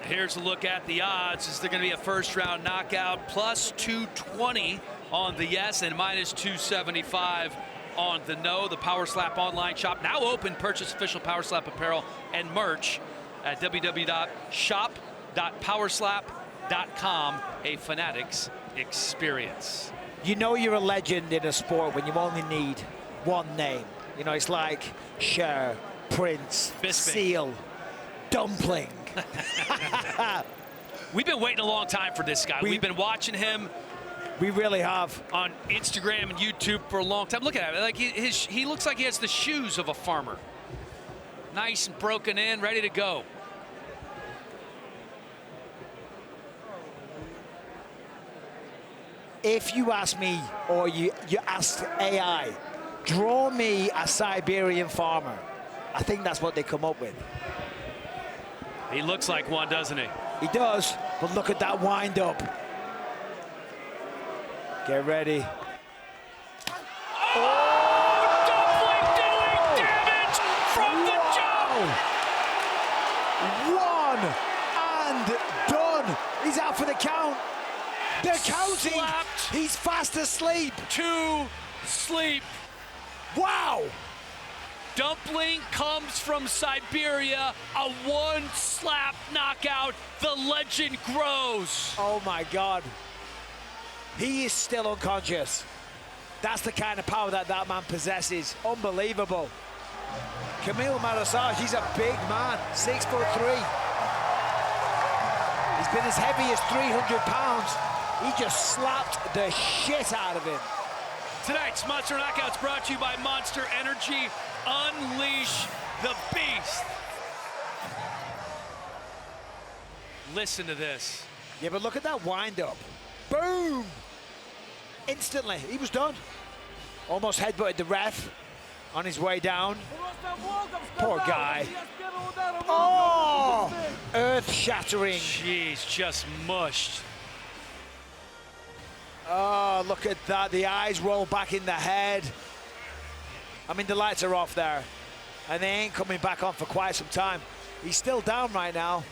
Here's a look at the odds. Is there going to be a first-round knockout? Plus 220 on the yes and minus 275 on the no. The Power Slap online shop now open. Purchase official Power Slap apparel and merch at www.shop.powerslap.com. A Fanatics experience. You know you're a legend in a sport when you only need one name. You know, it's like Cher, Prince, Bisping. Seal, Dumpling. We've been waiting a long time for this guy. We've been watching him. We really have. On Instagram and YouTube for a long time. Look at him. Like he looks like he has the shoes of a farmer. Nice and broken in, ready to go. If you ask me, or you ask AI, draw me a Siberian farmer, I think that's what they come up with. He looks like one, doesn't he? He does, but look at that wind up. Get ready. Oh, Dumpling doing damage from the One jump. and done. He's out for the count. They're counting. Slapped. He's fast asleep. To sleep. Wow. Dumpling comes from Siberia, a one-slap knockout. The legend grows. Oh my God. He is still unconscious. That's the kind of power that man possesses. Unbelievable. Camille Marassage, he's a big man, 6'3". He's been as heavy as 300 pounds. He just slapped the shit out of him. Tonight's Monster Knockouts brought to you by Monster Energy. Unleash the beast. Listen to this. Yeah, but look at that wind up. Boom! Instantly, he was done. Almost headbutted the ref on his way down. Poor guy. Oh! Earth-shattering. Jeez, just mushed. Oh, look at that. The eyes roll back in the head. I mean, the lights are off there, and they ain't coming back on for quite some time. He's still down right now.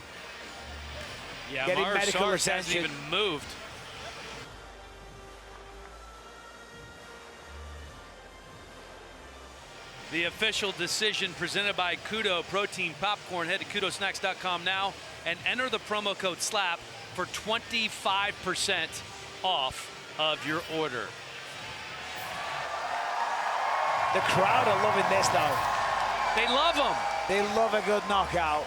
Yeah, getting medical attention. hasn't even moved. The official decision presented by Kudo Protein Popcorn. Head to kudosnacks.com now and enter the promo code SLAP for 25% off of your order. The crowd are loving this, though. They love him. They love a good knockout.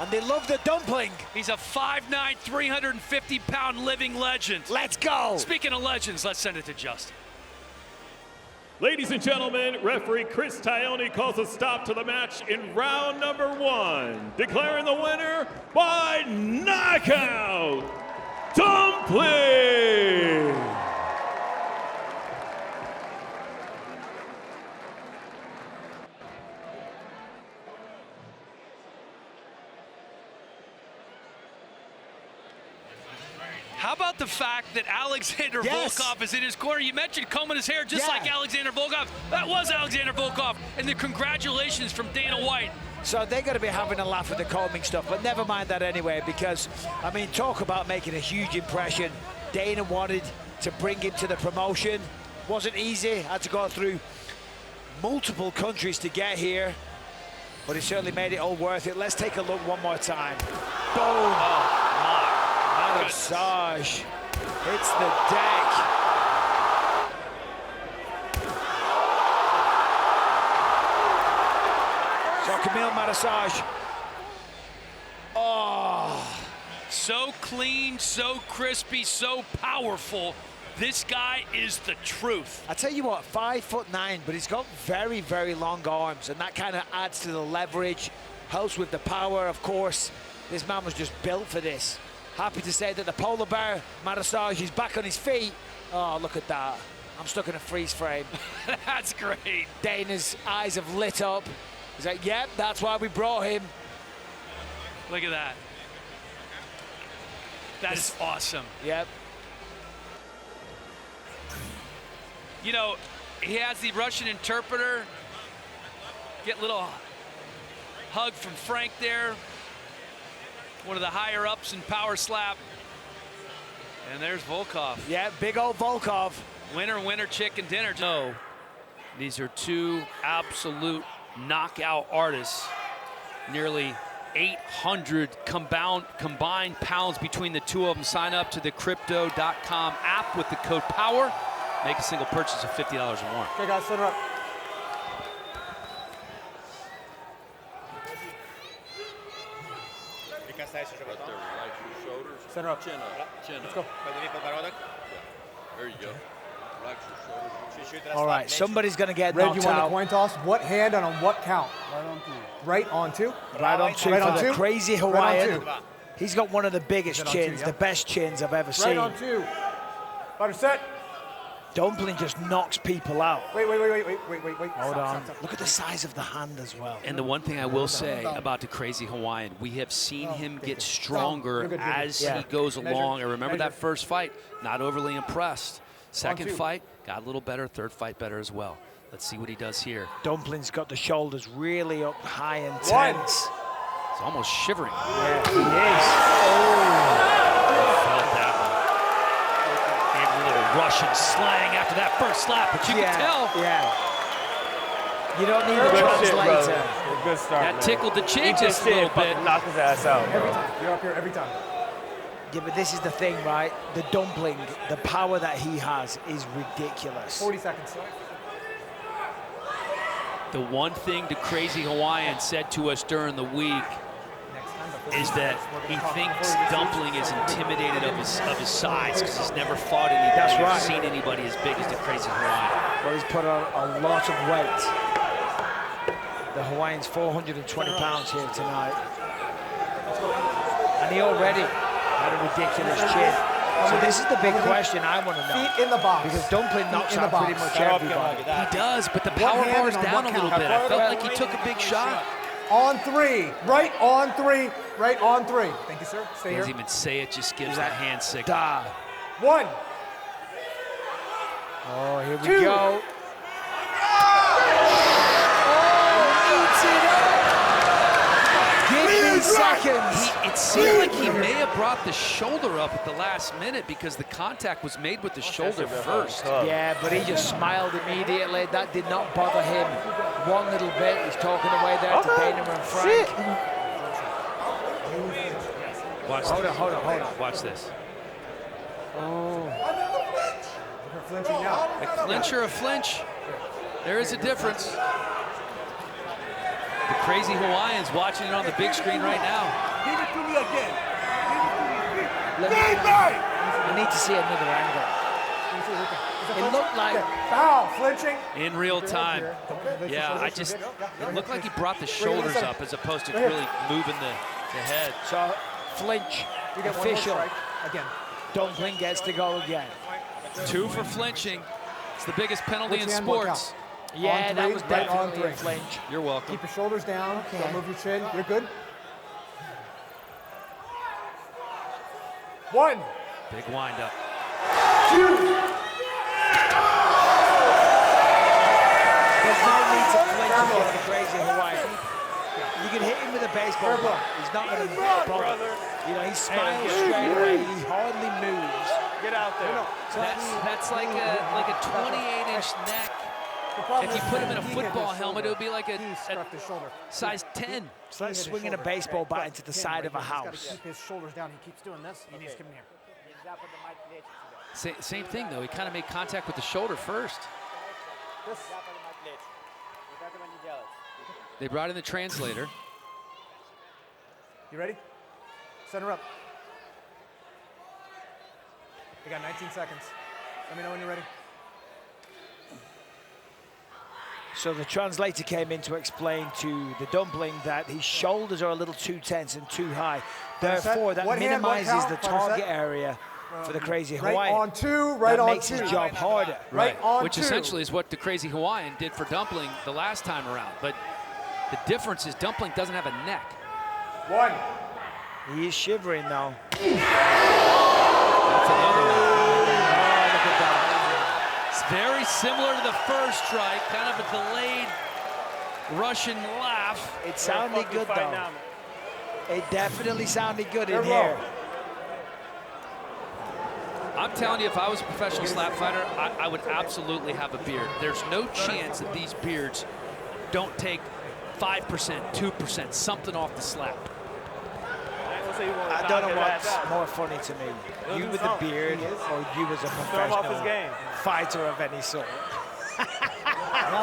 And they love the Dumpling. He's a 5'9", 350-pound living legend. Let's go. Speaking of legends, let's send it to Justin. Ladies and gentlemen, referee Chris Tione calls a stop to the match in round number 1, declaring the winner by knockout, Dumpling! How about the fact that Alexander Volkov is in his corner? You mentioned combing his hair just like Alexander Volkov. That was Alexander Volkov. And the congratulations from Dana White. So they're going to be having a laugh at the combing stuff, but never mind that anyway, because, I mean, talk about making a huge impression. Dana wanted to bring him to the promotion. Wasn't easy, had to go through multiple countries to get here, but he certainly made it all worth it. Let's take a look one more time. Boom! Massage hits the deck. So Camille Massage. Oh. So clean, so crispy, so powerful. This guy is the truth. I tell you what, 5'9", but he's got very, very long arms, and that kind of adds to the leverage, helps with the power, of course. This man was just built for this. Happy to say that the polar bear, Massage, is back on his feet. Oh, look at that. I'm stuck in a freeze frame. That's great. Dana's eyes have lit up. He's like, yep, that's why we brought him. Look at that. That is awesome. Yep. You know, he has the Russian interpreter. Get a little hug from Frank there. one of the higher ups in power slap. And there's Volkov. Yeah, big old Volkov. Winner, chicken dinner. No, these are two absolute knockout artists. Nearly 800 combined pounds between the two of them. Sign up to the crypto.com app with the code POWER. Make a single purchase of $50 or more. Okay, guys, center up. Center up. Chin up. Chin Let's up. go. There you go. Relax your shoulders. All right, somebody's going to get Red, knocked you want the out. coin toss? What hand and on what count? Right on two. Right on two Right on for the two? crazy Right on Hawaiian. two. He's got one of the biggest Is it on chins, two, yeah? the best chins I've ever Right seen. on two. Fighter set. Dumpling just knocks people out. Wait. Hold on. Stop. Look at the size of the hand as well. And the one thing I will say about the crazy Hawaiian, we have seen him get stronger You're good. as Yeah. he goes Measure, along. I remember that measure. first fight, not overly impressed. Second two. fight, got a little better. Third fight, better as well. Let's see what he does here. Dumpling's got the shoulders really up high and One. tense. He's almost shivering. Yeah, he is. Felt that one. Gave him a little Russian slang after that first slap, but you can tell Yeah. You don't need a Good shit, translator. brother. Good start, that man. tickled the chin Eat this just a little shit, bit. fucking knock his ass out, Every bro. time. You're up here every time. Yeah, but this is the thing, right? The Dumpling, the power that he has is ridiculous. 40 seconds. The one thing the crazy Hawaiian said to us during the week Next time, before is we that finish, we're he gonna talk thinks before we get Dumpling is intimidated of his size because he's never fought anybody That's or right. seen anybody as big as the crazy Hawaiian. Well, he's put on a lot of weight. The Hawaiian's 420 pounds here tonight. And he already had a ridiculous chin. So this is the big question I want to know. Feet in the box. Because Dumpling Feet knocks in the out pretty box. much Start off everybody. like that. He does, but the One power hand bar's and on down a what little count? bit. I felt like he took a big shot. On three. Right on three. Right on three. Thank you, sir. Stay Doesn't here. even say it, just gives that hand signal. Da. One. Oh, here we Two. go. Give me seconds. It seemed like he may have brought the shoulder up at the last minute because the contact was made with the shoulder first. Yeah, but he just smiled immediately. That did not bother him one little bit. He's talking away there to Dana and Frank. Watch Hold this. on, hold on, hold on. Watch this. You're flinching now. A clinch or a flinch, there is a difference. The crazy Hawaiian's watching it on the big screen right now. Give it to me again. I need to see another angle. It looked like Foul. Flinching. In real time. Yeah, it looked like he brought the shoulders up as opposed to really moving the head. so flinch. You get one more Official. strike. Again. Dumpling gets to go again. 2 for flinching. It's the biggest penalty Which in hand, what sports. Yeah, On that three, was right on definitely a three. flinch. You're welcome. Keep your shoulders down. Don't move your chin. You're good. One. Big windup. There's no need to flinch against the crazy Hawaiian. You can hit him with a baseball bat. He's not going to bother. You know, he smiles straight away. He hardly moves. Get out there. That's like a 28-inch neck. If you put him in a football helmet, it would be like a His shoulder. size 10. It's like swinging a baseball bat into the side of a He's got house. to keep his shoulders down. He keeps doing this. He needs to come in here. Same thing, though. He kind of made contact with the shoulder first. They brought in the translator. You ready? Center up. You got 19 seconds. Let me know when you're ready. So the translator came in to explain to the Dumpling that his shoulders are a little too tense and too high. Therefore, that What hand, what minimizes count? the Fighter set. target area for the crazy Right Hawaiian. on two. Right that on makes two. his job harder. Right on Which two. essentially is what the crazy Hawaiian did for Dumpling the last time around. But the difference is Dumpling doesn't have a neck. One. He is shivering now. That's another one. Oh, look at that. It's very similar to the first strike, kind of a delayed Russian laugh. It sounded good though. It definitely sounded good in Good here. roll. I'm telling you, if I was a professional slap fighter, I would absolutely have a beard. There's no chance that these beards don't take 5%, 2%, something off the slap. I don't know what's more funny to me, you with the beard or you as a professional fighter of any sort.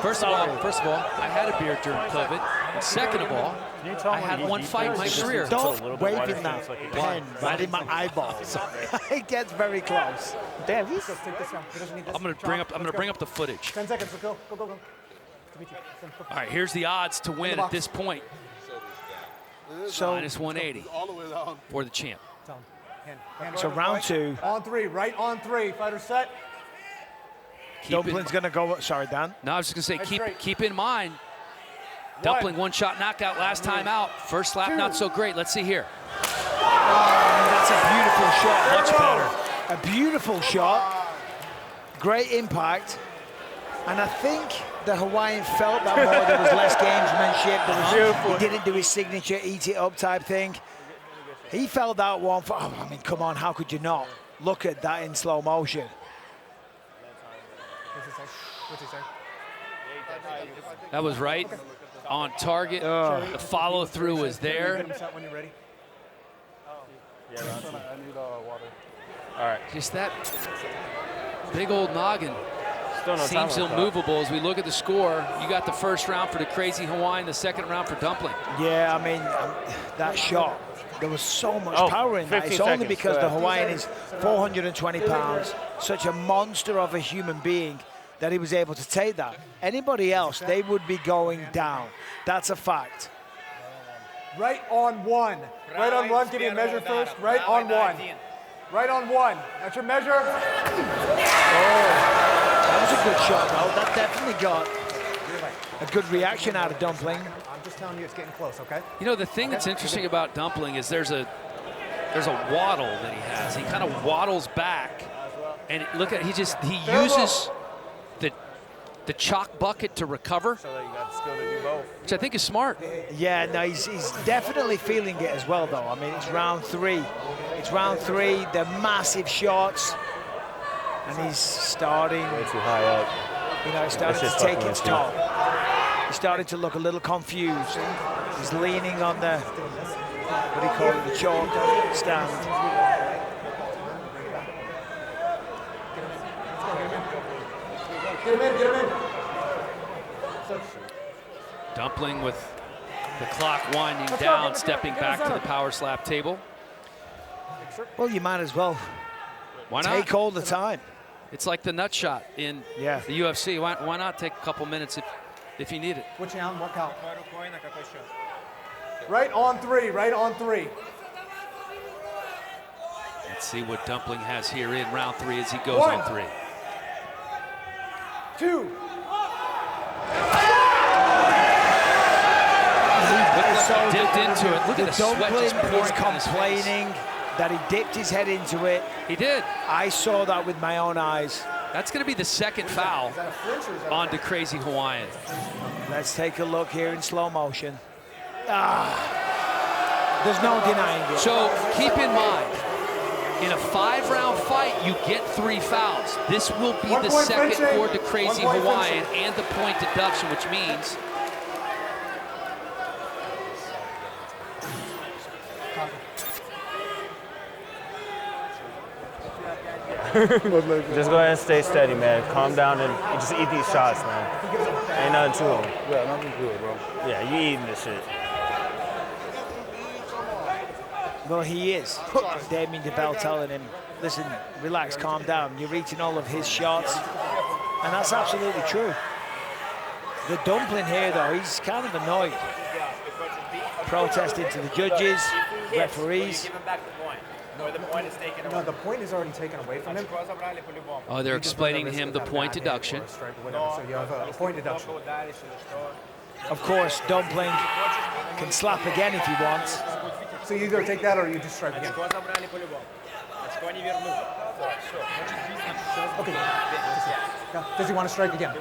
First of all, I had a beard during COVID. And second of all, I had one fight in my career. Stop waving that pen right in my eyeballs. It gets very close. Damn, he's... I'm gonna bring up the footage. 10 seconds. Go. To meet you. All right, here's the odds to win at this point. So, Minus 180 All the way down. for the champ. so round 2. On 3, right on 3. Fighter set. Dumpling's going to go... Sorry, Dan. No, I was just gonna say, straight. keep in mind, Dumpling one-shot knockout last time out. First slap, not so great. Let's see here. That's a beautiful shot. Much better. A beautiful shot. Great impact. And I think the Hawaiian felt that more. There was less gamesmanship. He didn't do his signature eat it up type thing. He felt that one. I mean, come on, how could you not? Look at that in slow motion. That was right on target. The follow through was there. When you're ready. I need water. All right. Just that big old noggin seems immovable as we look at the score. You got the first round for the Crazy Hawaiian, the second round for Dumpling. Yeah, I mean, that shot, there was so much power in that. 15 It's only seconds. because the Hawaiian is 420 pounds, such a monster of a human being, that he was able to take that. Anybody else, they would be going down. That's a fact. Right on 1. Right on 1. Give me a measure first. Right on 1. Right on 1. That's your measure. That was a good shot, though. That definitely got a good reaction out of Dumpling. I'm just telling you it's getting close, okay? You know, the thing that's interesting about Dumpling is there's a waddle that he has. He kind of waddles back, and look at he uses the chalk bucket to recover, So you got the skill to do both. which I think is smart. Yeah, no, he's definitely feeling it as well, though. I mean, it's round 3. It's round 3. They're massive shots, and he's starting. Way too high up. You know, it's starting to take its toll. He's starting to look a little confused. He's leaning on the, what do you call it, the chalk stand. Get him in. Dumpling with the clock winding down, stepping back to the power slap table. Well, you might as well Why not? take all the time. It's like the nut shot in Yeah. the UFC. Why not take a couple minutes if you need it? Which round? What count? Right on 3. Right on 3. Let's see what Dumpling has here in round 3 as he goes 1. on 3. 2. Dipped into it. Look at the sweat Dumpling just is pouring down his face. complaining that he dipped his head into it. He did. I saw that with my own eyes. That's going to be the second foul on the Crazy Hawaiian. Let's take a look here in slow motion. There's no denying it. So keep in mind, in a 5-round fight, you get 3 fouls. This will be 1 the point second finishing. for the Crazy 1 point Hawaiian finishing. and the point deduction, which means Just go ahead and stay steady, man. Calm down and just eat these shots, man. Ain't nothing to them. Yeah, nothing good, bro. Yeah, you eating this shit. Well, he is. Damien DeBell telling him, listen, relax, calm down. You're eating all of his shots. And that's absolutely true. The Dumpling here, though, he's kind of annoyed. Protesting to the judges, referees. No, the point is already taken away from him. oh, they're explaining to him the point deduction. So you have a point deduction. Of course, Dumpling can slap again if he wants. So you either take that or you just strike again. Okay. Does he want to strike again?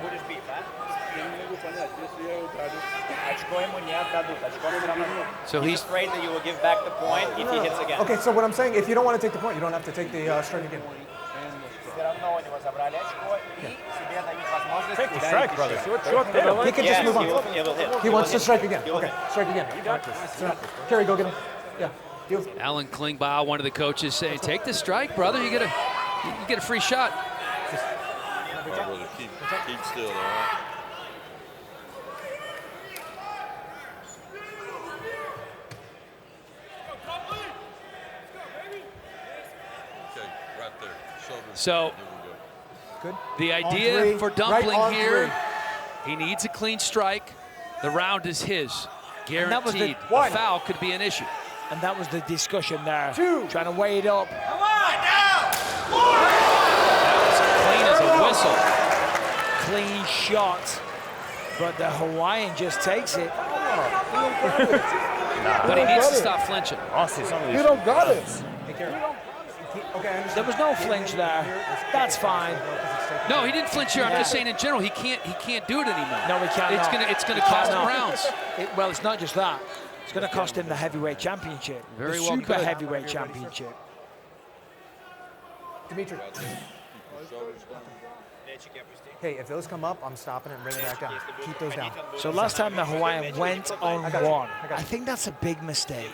So he's afraid that you will give back the point if he hits again. Okay, so what I'm saying, if you don't want to take the point, you don't have to take the strike again. Take the strike, brother. Short there. He can just move on. He will hit. He wants to strike again. Okay, strike again. You got this. Kerry, go get him. Yeah, deal. Alan Klingbeil, one of the coaches, saying, "Take the strike, brother. You get a free shot." Brother, keep still, all right? Okay, right there. Shoulders. So Good. the On idea three. for Right Dumpling on here, three. he needs a clean strike. The round is his. that was the Guaranteed. A one. foul could be an issue. And that was the discussion there. Two. Trying to weigh it up. Clean as a whistle. Clean shot. But the Hawaiian just takes it. But he needs to stop flinching. Honestly, some of these. You don't got it. Okay, I understand. There was no flinch there. That's fine. No, he didn't flinch here. I'm just saying in general, he can't do it anymore. No, we can't. It's gonna cost him rounds. Well, it's not just that. It's going to cost him the heavyweight championship. Very the well super could. heavyweight championship. Dimitri. Hey, if those come up, I'm stopping it and bringing it back down. Keep those down. So last time the Hawaiian went on I got you. one. I got I you. think that's a big mistake.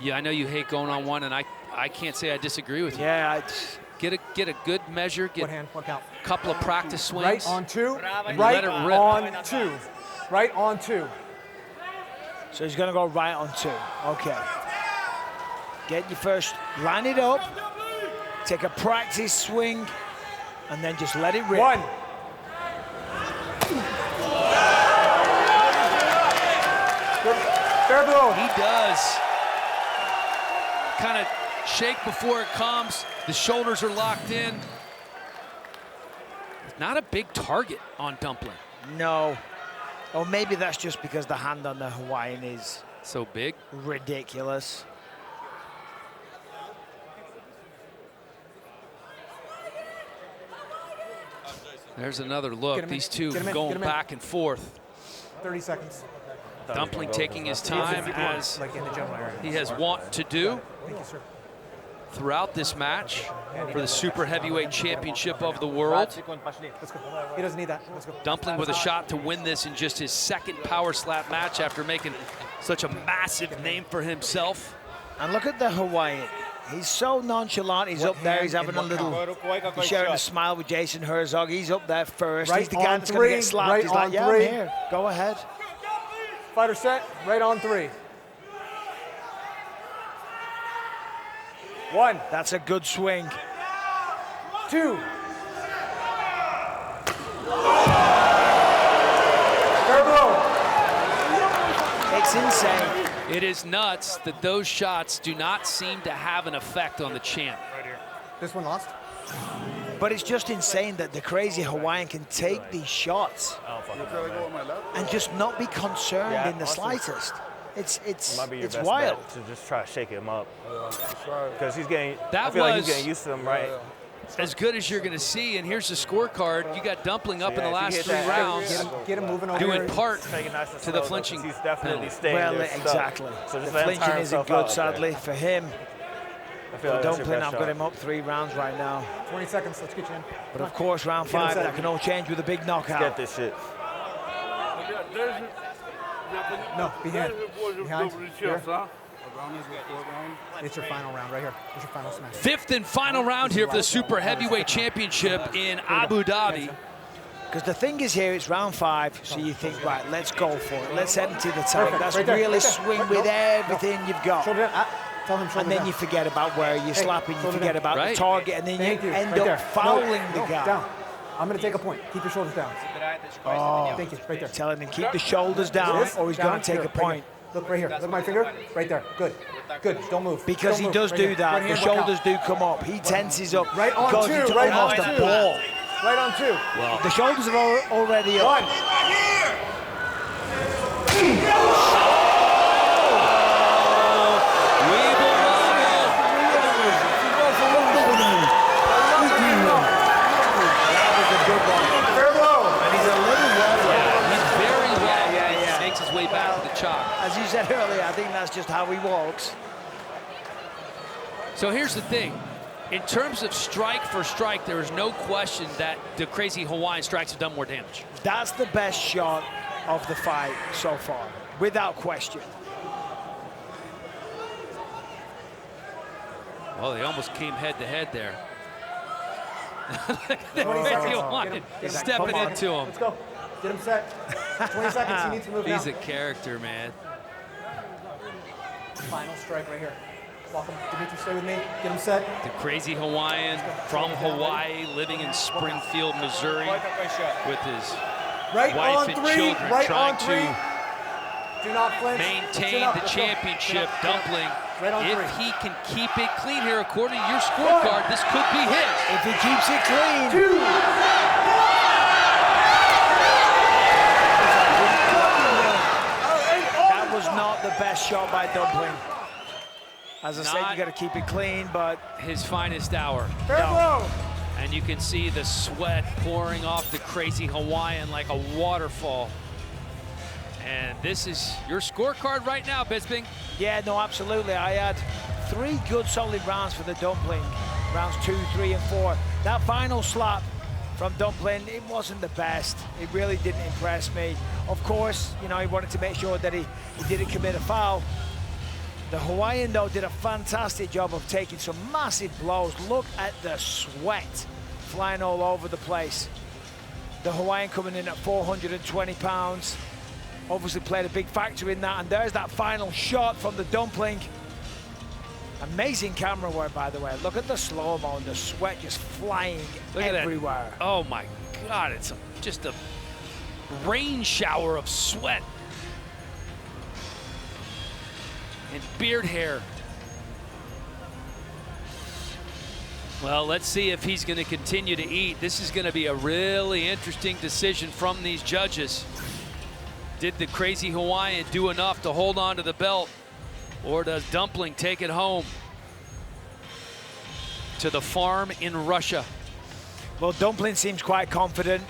Yeah, I know you hate going on one, and I can't say I disagree with you. Yeah, Get a good measure, get What hand? What count? a couple of practice swings. Right on two. And Right let it rip. on two. Right on two. so he's going to go right on two. Okay. Get your first, line it up, take a practice swing, and then just let it rip. One. Good. Fair blow. He does. Kind of shake before it comes. The shoulders are locked in. Not a big target on Dumpling. No. Or maybe that's just because the hand on the Hawaiian is So big. ridiculous. There's another look. Get him in. These two Get him in. going Get him in. back and forth. 30 seconds. Dumpling taking his time as Like in the general area. he has want to do Thank you, sir. throughout this match for the Super Heavyweight Championship of the world. Let's go. He doesn't need that. Let's go. Dumpling with a shot to win this in just his second power slap match after making such a massive name for himself. And look at the Hawaiian. He's so nonchalant. He's What up there. hand He's having a and what little, he's sharing a smile with Jason Herzog. He's up there first. Right He's the guy on that's going to three, get slapped. right He's like, on yeah, three. I'm here. Go ahead. Fighter set. Right on three. One. That's a good swing. Two. Fair blow. It's insane. It is nuts that those shots do not seem to have an effect on the champ. This one lost. But it's just insane that the crazy Hawaiian can take these shots and just not be concerned Yeah, in the honestly. slightest. It's Might be your it's best wild. bet to just try to shake him up. Because he's getting, That I feel like was- he's getting used to them, right? As good as you're going to see, and here's the scorecard. You got Dumpling up in the Yeah, if last you hit 3 that- rounds, Get him moving over doing here. part Take it nice and to the slow, flinching He's definitely penalty. staying Well, there stuck. exactly. So The just let him flinching tire isn't himself good, out there. sadly, for him. I feel like that's your Dumpling, best I've got shot. him up 3 rounds right now. 20 seconds. Let's get you in. But of course, round Get him 5, set. that can all change with a big Get knockout. this shit. No, behind. Behind. Here. It's your final round right here. It's your final smash. 5th and final round here for the Super Heavyweight Championship in Abu Dhabi. Because the thing is here, it's round 5, so you think, right, let's go for it. Let's empty the tank. Perfect. Let's Right there, really right there. swing Right, with no, everything you've got. Shoulder down. Tell him shoulder And then down. you forget about where you're slapping, you shoulder forget down. about Right. the target, and then Thank you you. end Right up there. fouling No, the guy. Down. I'm going to take a point. Keep your shoulders down. Oh, Thank you. Right there. telling him keep the shoulders down, This, or he's down, going to take here, a right point. here. Look right here. Look at my finger. Right there. Good. Good. Don't move. Because Don't he move. does Right do here. that, Right the hand, look out. shoulders do come up. He tenses up, Right on goes two, into right almost on a two. ball. Right on two. The shoulders are already up. One. Fair blow. And he's a little wobbly. He's just how he walks. So here's the thing. In terms of strike for strike, there is no question that the Crazy Hawaiian strikes have done more damage. That's the best shot of the fight so far, without question. Well, they almost came head-to-head there. The Crazy Hawaiian stepping into him. Let's go. Get him set. 20 seconds. He needs to move now. He's a character, man. Final strike right here. Welcome. Dimitri, stay with me. Get him set. The Crazy Hawaiian from Hawaii, living in Springfield, Missouri, with his wife and children, trying to do not flinch. maintain the championship. Dumpling, if he can keep it clean here, according to your scorecard, this could be his. If he keeps it clean. 2. That was not the best shot by Dumpling. As I said, you got to keep it clean, but his finest hour. Fair blow. And you can see the sweat pouring off the Crazy Hawaiian like a waterfall. And this is your scorecard right now, Bisping. yeah, no, absolutely. I had 3 good solid rounds for the Dumpling. Rounds 2, 3, and 4. That final slap from Dumpling, it wasn't the best. It really didn't impress me. Of course, you know, he wanted to make sure that he didn't commit a foul. The Hawaiian, though, did a fantastic job of taking some massive blows. Look at the sweat flying all over the place. The Hawaiian coming in at 420 pounds. Obviously played a big factor in that. And there's that final shot from the Dumpling. Amazing camera work, by the way. Look at the slow-mo and the sweat just flying everywhere. Oh, my God. It's just a rain shower of sweat. And beard hair. Well, let's see if he's going to continue to eat. This is going to be a really interesting decision from these judges. Did the Crazy Hawaiian do enough to hold on to the belt, or does Dumpling take it home to the farm in Russia? Well, Dumpling seems quite confident.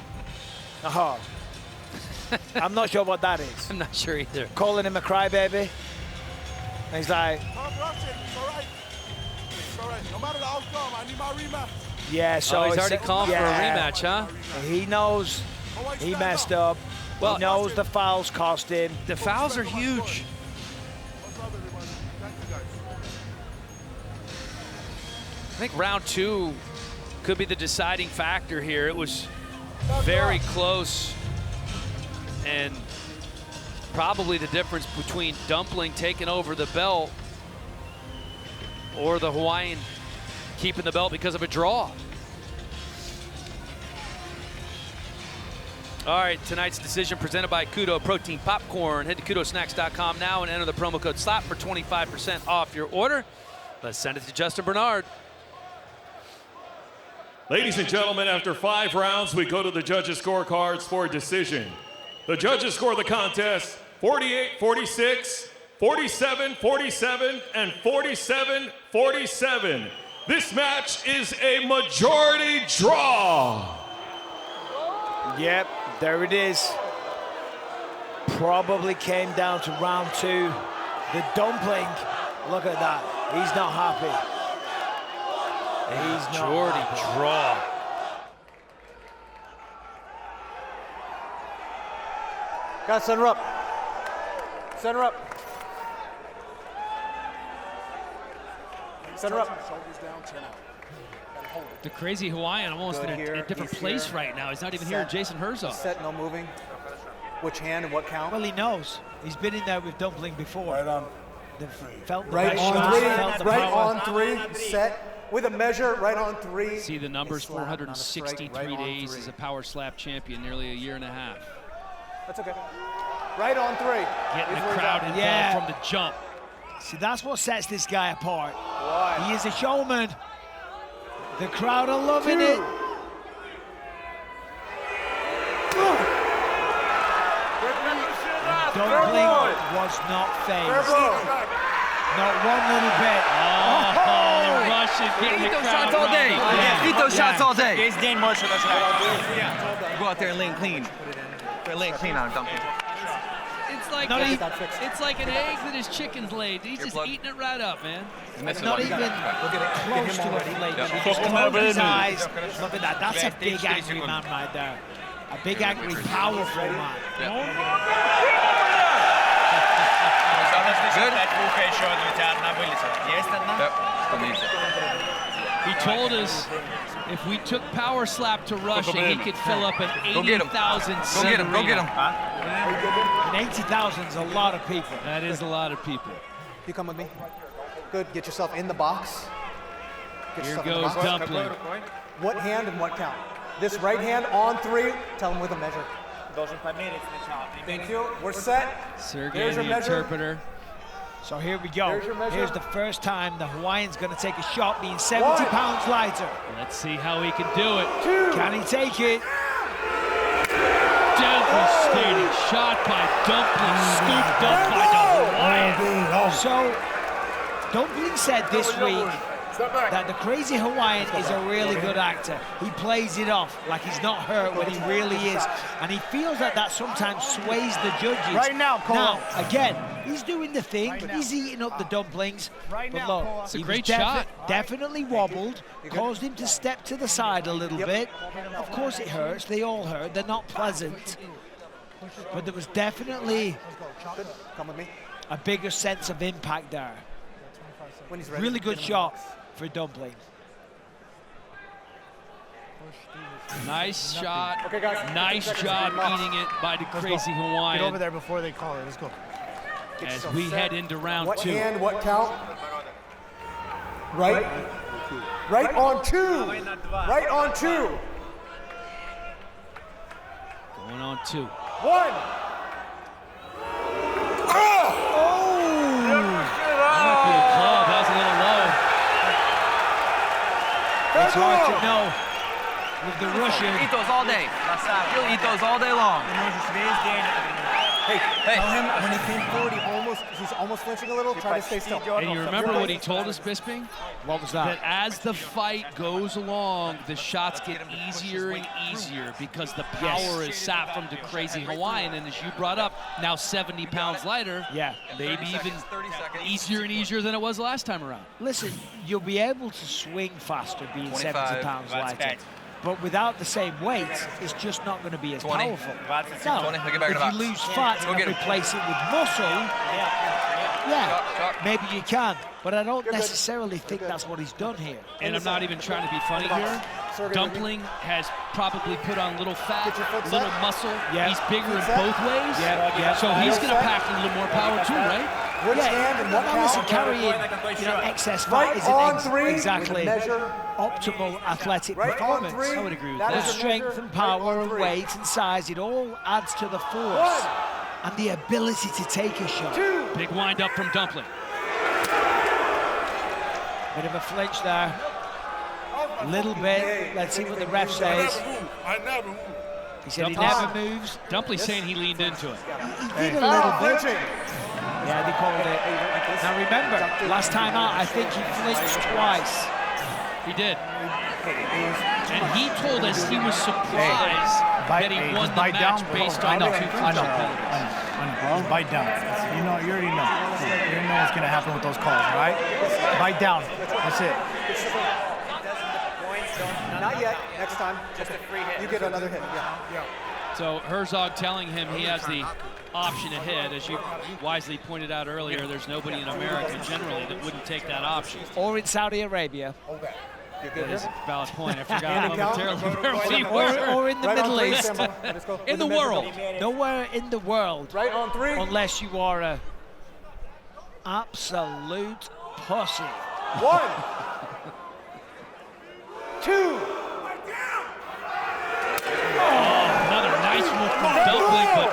I'm not sure what that is. I'm not sure either. Calling him a crybaby. And he's like, It's all right. It's all right. No matter the outcome, I need my rematch. yeah, so he's already calling for a rematch, huh? He knows he messed up. Well, he knows the fouls cost him. The fouls are huge. What's up, everybody? Thank you, guys. I think round 2 could be the deciding factor here. It was very close, and probably the difference between Dumpling taking over the belt or the Hawaiian keeping the belt because of a draw. All right, tonight's decision presented by Kudo Protein Popcorn. Head to kudosnacks.com now and enter the promo code SLAP for 25% off your order. Let's send it to Justin Bernard. Ladies and gentlemen, after 5 rounds, we go to the judges' scorecards for a decision. The judges score the contest 48-46, 47-47, and 47-47. This match is a majority draw. Yep, there it is. Probably came down to round 2. The Dumpling, look at that. He's not happy. He's not Majority happy. draw. Gotta center up. Center up. Center up. Shoulders down, chin out. Gotta hold it. The Crazy Hawaiian almost Good in here, a different he's place here. right now. He's not even Set. here, Jason Herzog. Set, no moving. Which hand and what count? Well, he knows. He's been in there with Dumpling before. Right on. They've felt the Right pressure, on felt the 3. Right power. on 3. Set. With a measure, right on 3. See the numbers, Slap, not a strike, 463 right on days 3. as a power slap champion, nearly a year and a half. That's okay. Right on 3. Getting Here's the where he's crowd at. involved Yeah. from the jump. See, that's what sets this guy apart. One. He is a showman. The crowd are loving it. Dumpling was not Fair phased. blow. Not one little bit. Oh, Russian getting the crowd all day. riled up. Eat those shots all day. It's Dan Marshall, that's right. Go out there and lay clean. They're laying clean on Dumpling. It's like Not a, even- it's like an egg that his chicken's laid. He's just eating it right up, man. Not even close to a flinch. He just closed his eyes. Look at that. That's a big angry man right there. A big angry, powerful man. He told us if we took power slap to Russia, he could fill up an 80,000 seat arena. Go get him. And 80,000 is a lot of people. That is a lot of people. You come with me. Good. Get yourself in the box. Get Here yourself in the goes box. Dumpling. What hand and what count? This right hand on 3. Tell him with a measure. Thank you. We're set. Sergey, There's the your measure. interpreter. So here we go. There's your measure. Here's the first time the Hawaiian's going to take a shot being 70 pounds lighter. Let's see how he can do it. 2. Can he take it? Devastating shot by Dumpling, scooped up by the Hawaiian. So, Dumpling said this week that the crazy Hawaiian is a really good actor. He plays it off like he's not hurt when he really is. And he feels like that sometimes sways the judges. Right now, Cole. Now, again, he's doing the thing. He's eating up the dumplings. But look, It's a he great was shot. definitely wobbled, caused him to step to the side a little bit. Of course it hurts. They all hurt. They're not pleasant. But there was definitely Come with me. a bigger sense of impact there. When he's ready. Really good shot for Dumpling. Nice shot. Okay, guys. Nice 15 job seconds. eating it by the crazy Get over Hawaiian there before they call it. Let's go. Get as yourself we set. head into round What 2. hand, what count? Right. Right on 2. Right on 2. Going on 2. 1. That might be a club. That was a little low. It's hard to know with the Russian. Eat those all day. You'll eat those all day long. Hey, tell him when he came forward, he's almost flinching a little. Try to stay still. And you remember what he told us, Bisping? What was That as the fight goes along, the shots get easier and easier because the power is sapped from the crazy Hawaiian. And as you brought up, now 70 pounds lighter, Yeah. maybe even easier and easier than it was last time around. Listen, you'll be able to swing faster being 70 25. pounds lighter. But without the same weight, it's just not going to be as 20. powerful. 20. Now, He'll get back in if the you box. lose fat Go and get him. replace it with muscle, yeah, Chop. maybe you can. But I don't necessarily think that's what he's done here. And I'm not even trying to be funny here. Dumpling has probably put on little fat, Get your foot set. little muscle. Yeah. He's bigger in Foot set. both ways. Yeah. So he's going to pack a little more power too, right? Which hand and what Listen, count? carrying excess fat Right isn't on 3. exactly Measure. optimal athletic Right on performance. 3. I would agree with That that. The is your strength measure. and power Right on and 3. weight and size, it all adds to the force 1. and the ability to take a shot. 2. Big wind up from Dumpling. Bit of a flinch there. A little bit. Let's see what the ref says. I never move. He said he Dumpling. never moves. Dumpling's saying he leaned into it. He did a little bit. Flinching. Yeah, they called it. Now remember, last time out, I think he flinched twice. He did. And he told us he was surprised that he won the match based on the 2 clinching penalties. Bite down. You already know. You know what's gonna happen with those calls, all right? Bite down. That's it. Not yet. Next time. Just a free hit. You get another hit. Yeah. So Herzog telling him he has the option to hit. As you wisely pointed out earlier, there's nobody in America generally that wouldn't take that option. Or in Saudi Arabia. That is a valid point. I forgot And momentarily where we Or, were. or in the Right on Middle 3, East. Sambo. Let's go. In With the measure. world. Nowhere in the world. Right on 3. Unless you are a absolute pussy. 1. 2. Another nice move from Dumpling, but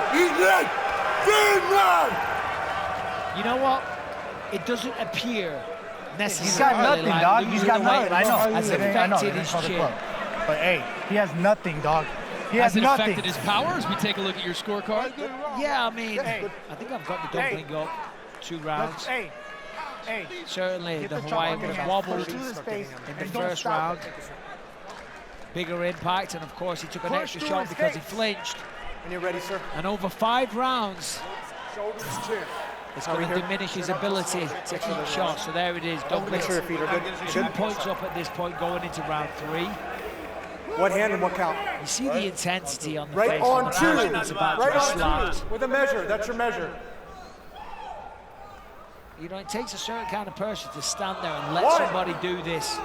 You know what? It doesn't appear He's necessarily got nothing, like dog. losing He's got the weight nothing. I know. has I know. affected They didn't his call the chin. club. But hey, he has nothing, dog. He has has it nothing. affected his power as we take a look at your scorecard? Yeah, I mean, I think I've got the Dumpling up 2 rounds. Hey, Certainly, get the the Hawaiian chop was in your wobbled hand. Push through his face in the and don't first stop round. it. Bigger impact, and of course, he took an Push extra through shot his because he face. flinched. And you're ready, sir. And over 5 rounds, shoulders, chin. It's going to diminish his ability to keep shots. So there it is. Make sure your feet are good. 2 points up at this point going into round 3. What hand and what count? You see the intensity on the Right face. on the 2. person that's about Right to be on slapped. 2. With a measure. That's your measure. You know, it takes a certain kind of person to stand there and let somebody do this.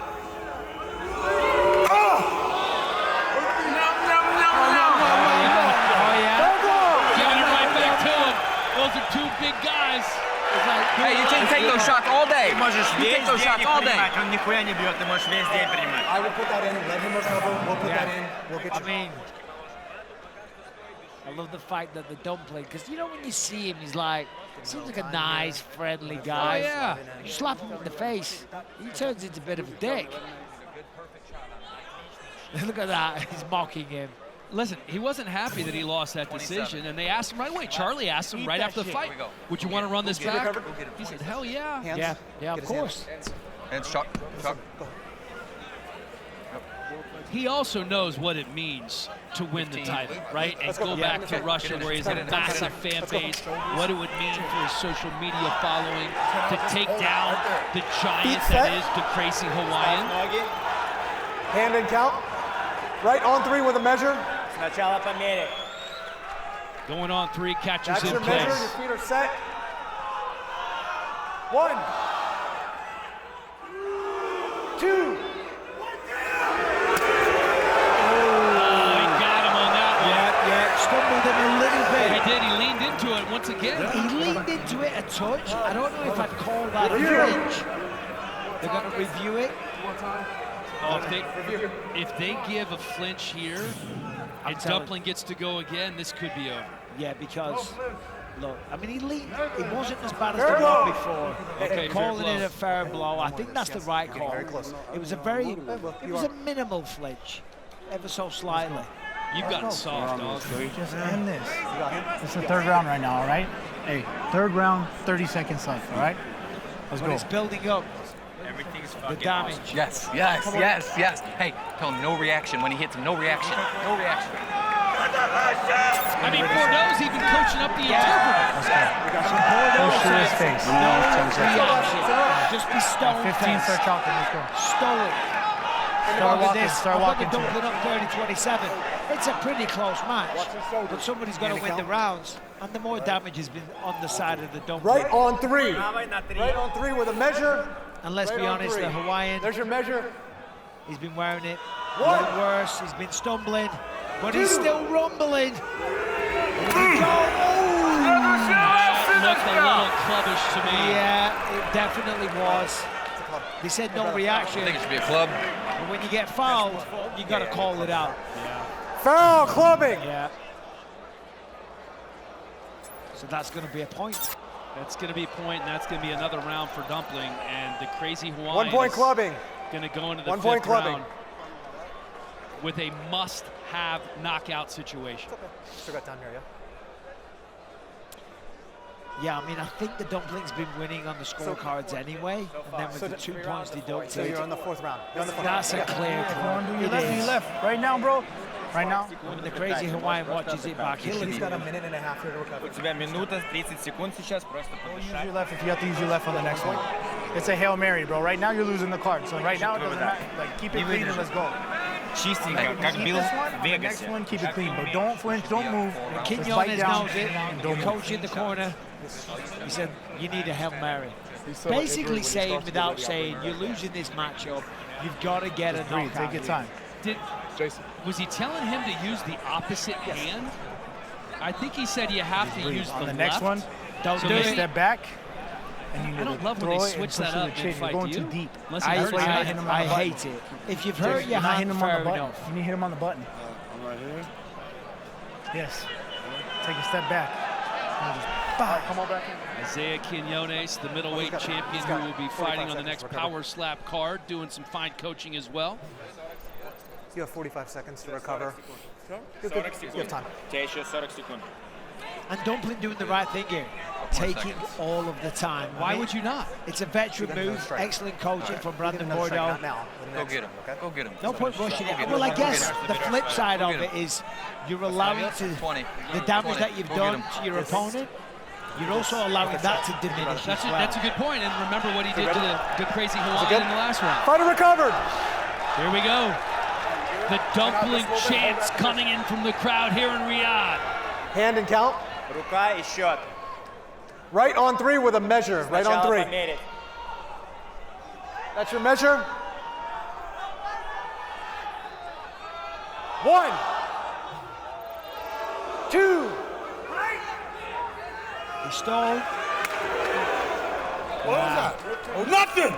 Giving it right back to him. Those are 2 big guys. It's like, hey, you can take those shots all day. You take those shots all day. Он нихуя не бьет, ты можешь весь день принимать. I will put that in. Let him recover. We'll put that in. We'll get you. I mean, I love the fact that the Dumpling, because you know when you see him, he's like, seems like a nice, friendly guy. Oh, yeah. You slap him in the face, he turns into a bit of a dick. Look at that, he's mocking him. Listen, he wasn't happy that he lost that decision, and they asked him right away. Charlie asked him right after the fight, would you want to run this back? He said, hell yeah. Yeah, of course. And shot. He also knows what it means to win the title, right? And go back to Russia where he's a massive fan base, what it would mean for his social media following to take down the giant that is the crazy Hawaiian. Hand and count. Right on 3 with a measure. Сначала померяй. Going on 3, catches That's in your measure. Your place. feet are set. 1, 2. He got him on that one. Yeah, stumbled him a little bit. He did, he leaned into it once again. He leaned into it a touch. I don't know if I'd call that a flinch. They're going to review it. Oh, if they give a flinch here, and Dumpling gets to go again, this could be over. Yeah, because, look, I mean, he leaned. It wasn't as bad as the one before. Okay, calling fair it a fair blow. I think that's the right call. Very close. It was a minimal flinch, ever so slightly. You've gotten soft, dog. Just end this. It's the 3rd round right now, all right? Hey, 3rd round, 30 seconds left, all right? Let's But go. it's building up. Everything's The fucking damage. Yes. Hey, tell him no reaction when he hits him. No reaction. No reaction. I mean, Bordeaux's even coaching up the interpreter. Push to his face. Just be stone 15, start chopping. Let's go. Stoic. Start walking. I've Start got walking the to Dumpling it. up 30-27. It's a pretty close match, but somebody's got to win the rounds, and the more damage has been on the side of the Dumpling. Right on 3. Давай на 3. Right on 3 with a measure. And let's be Right on honest, 3. the Hawaiian, There's your measure. he's been wearing it a little worse. He's been stumbling, but he's still rumbling. That looked a little clubbish to me. Yeah, it definitely was. They said no reaction. I think it should be a club. But when you get fouled, you got to call it out. Foul clubbing. Yeah. So that's going to be a point. That's going to be a point, and that's going to be another round for Dumpling. And the crazy Hawaiian 1 point clubbing. going to go into the 1 5th point clubbing. round with a must-have knockout situation. Still got time here, yeah? Yeah, I mean, I think the Dumpling's been winning on the scorecards anyway, and then with the 2 points deducted, So you're on the 4th round. You're on the 4th that's a round. clear If you want to do your It left, do is. your left. Right now, bro. Right now. When the crazy Hawaiian watches it back, he'll He's got a minute and a half here to recover. У тебя минута 30 секунд сейчас, просто Use подышать. your left if you have to use your left on the next one. It's a Hail Mary, bro. Right now, you're losing the card. So right now, it doesn't matter. Like, keep it clean and let's go. Чистенько, как Keep бил this в one, on the next Вегасе. one, keep it clean, but don't flinch, don't move. Just bite Quinones down. knows it. Don't The move. coach in the corner, he said, you need a Hail Mary. Basically saying, without saying, you're losing this matchup, you've got to get a Breathe, knockout. take your time. Was he telling him to use the opposite hand? I think he said you have to use the On the left. next one, Don't So do maybe- it. step back. And you I need don't to love when throw they it and switch push that to the up chin. in You're fight. going Do too you? deep. Unless I, he hurts why you're you. not hitting him on I the button. hate it. If you've hurt your You're not hitting hand, him on fair the button. enough. You need to hit him on the button. I'm right here. Yes. Take a step back. And just, bah. Come on back in. Isaiah Quinones, the middleweight champion who will be fighting on the next Power Slap card, doing some fine coaching as well. You have 45 seconds to recover. You 40 have секунд. time. У тебя еще 40 секунд. And Dumpling doing the right thing here, taking all of the time. Why would you not? It's a veteran move, excellent coaching from Brandon Bordeaux. Not now. Go get him. Go get him. No point rushing it. Go get him. Well, I Go guess get him. the flip side Go of get it him. is you're allowing to 20. the damage 20. that you've Go get done him. to your opponent. You're also allowing that to diminish as well. That's a good point. And remember what he did to the crazy Hawaiian in the last round. Fighter recovered. Here we go. The dumpling chants coming in from the crowd here in Riyadh. Hand and count. Рука и счет. Right on 3 with a measure. Right on 3. That's your measure. 1, 2. He stole. What was that? Oh, nothing!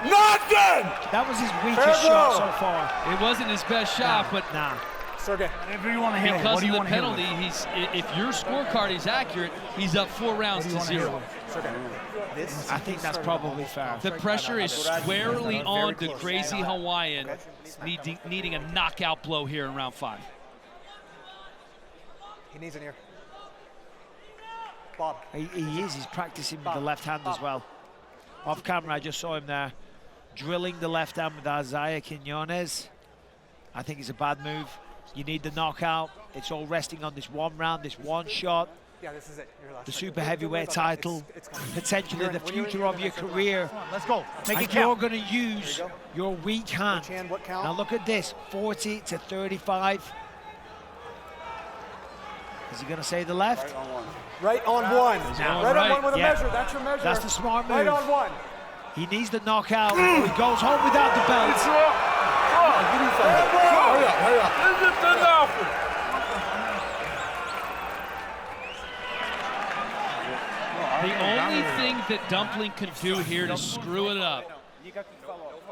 Nothing! That was his weakest shot so far. It wasn't his best shot, but Sergey. Whatever you want to hit with. because What do of you the want to hit penalty, with? if your scorecard is accurate, he's up 4 rounds to 0. I think that's probably fair. The pressure is squarely on the crazy Hawaiian, needing a knockout blow here in round 5. He needs an ear. Bob. He is. He's practicing with the left hand as well. Off camera, I just saw him there drilling the left hand with Isaiah Quinones. I think it's a bad move. You need the knockout. It's all resting on this one round, this one shot. Yeah, this is it. The super heavyweight title, potentially the future of your career. Let's go. Make it And you're count. going to use your weak hand. What count? Now look at this, 40 to 35. Is he going to say the left? Right on 1. Right on 1 with a measure. That's your measure. That's the smart move. Right on 1. He needs the knockout. He goes home without the belt. Hurry up. The only thing that Dumpling could do here to screw it up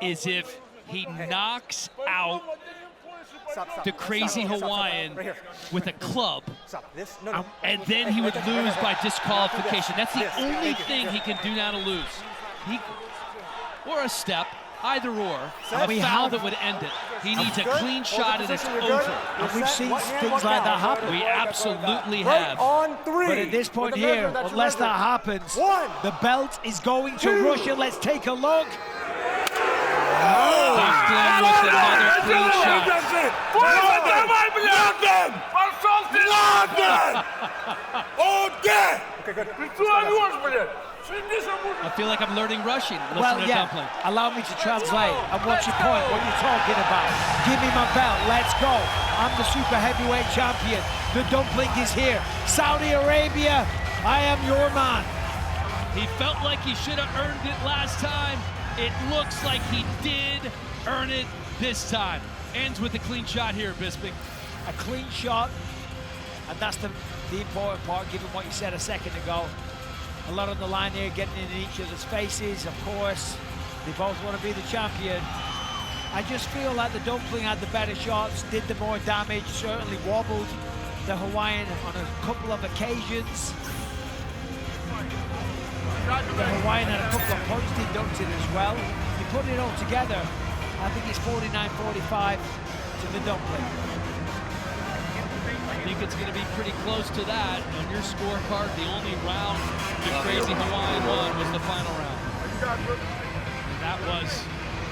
is if he knocks out the crazy Hawaiian with a club, and then he would lose by disqualification. That's the only thing he can do now to lose. Or a step, either or, a foul that would end it. He needs a clean shot and it's over. And we've seen things like that happen. We absolutely Right have. on 3. But at this point With a measure, here, that's your unless measure. that happens, 1. the belt is going to 2. Russia. Let's take a look. Dumpling with another clean shot. Nothing! All day! Okay, good. I feel like I'm learning Russian. Well, Listen to Dumpling. allow me to translate. And what's your point? What are you talking about? Give me my belt. Let's go. I'm the super heavyweight champion. The Dumpling is here. Saudi Arabia, I am your man. He felt like he should have earned it last time. It looks like he did earn it this time. Ends with a clean shot here, Bisping. A clean shot, and that's the important part, given what you said a second ago. A lot on the line here, getting in each other's faces, of course. They both want to be the champion. I just feel like the Dumpling had the better shots, did the more damage, certainly wobbled the Hawaiian on a couple of occasions. The Hawaiian had a couple of points deducted as well. You put it all together, I think it's 49-45 to the Dumpling. I think it's going to be pretty close to that. On your scorecard, the only round the crazy Hawaiian won was the final round. And that was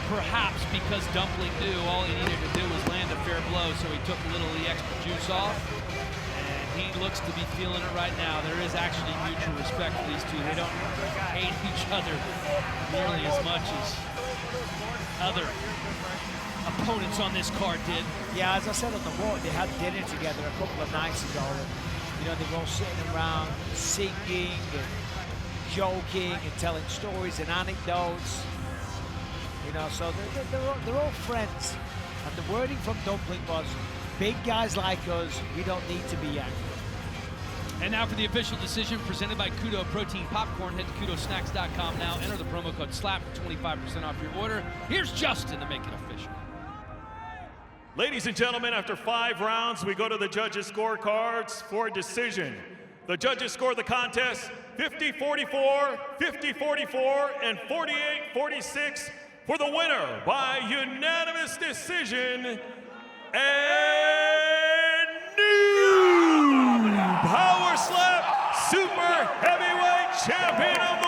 perhaps because Dumpling knew all he needed to do was land a fair blow, so he took a little of the extra juice off. And he looks to be feeling it right now. There is actually mutual respect for these two. They don't hate each other nearly as much as other opponents on this card did. Yeah, as I said on the walk, they had dinner together a couple of nights ago. And, you know, they were all sitting around singing and joking and telling stories and anecdotes. You know, so they're all friends. And the wording from Dumpling was, big guys like us, we don't need to be angry. And now for the official decision presented by Kudo Protein Popcorn. Head to kudosnacks.com now. Enter the promo code SLAP for 25% off your order. Here's Justin to make it official. Ladies and gentlemen, after 5 rounds, we go to the judges' scorecards for decision. The judges score the contest 50-44, 50-44, and 48-46 for the winner by unanimous decision and new Power Slap Super Heavyweight Champion of the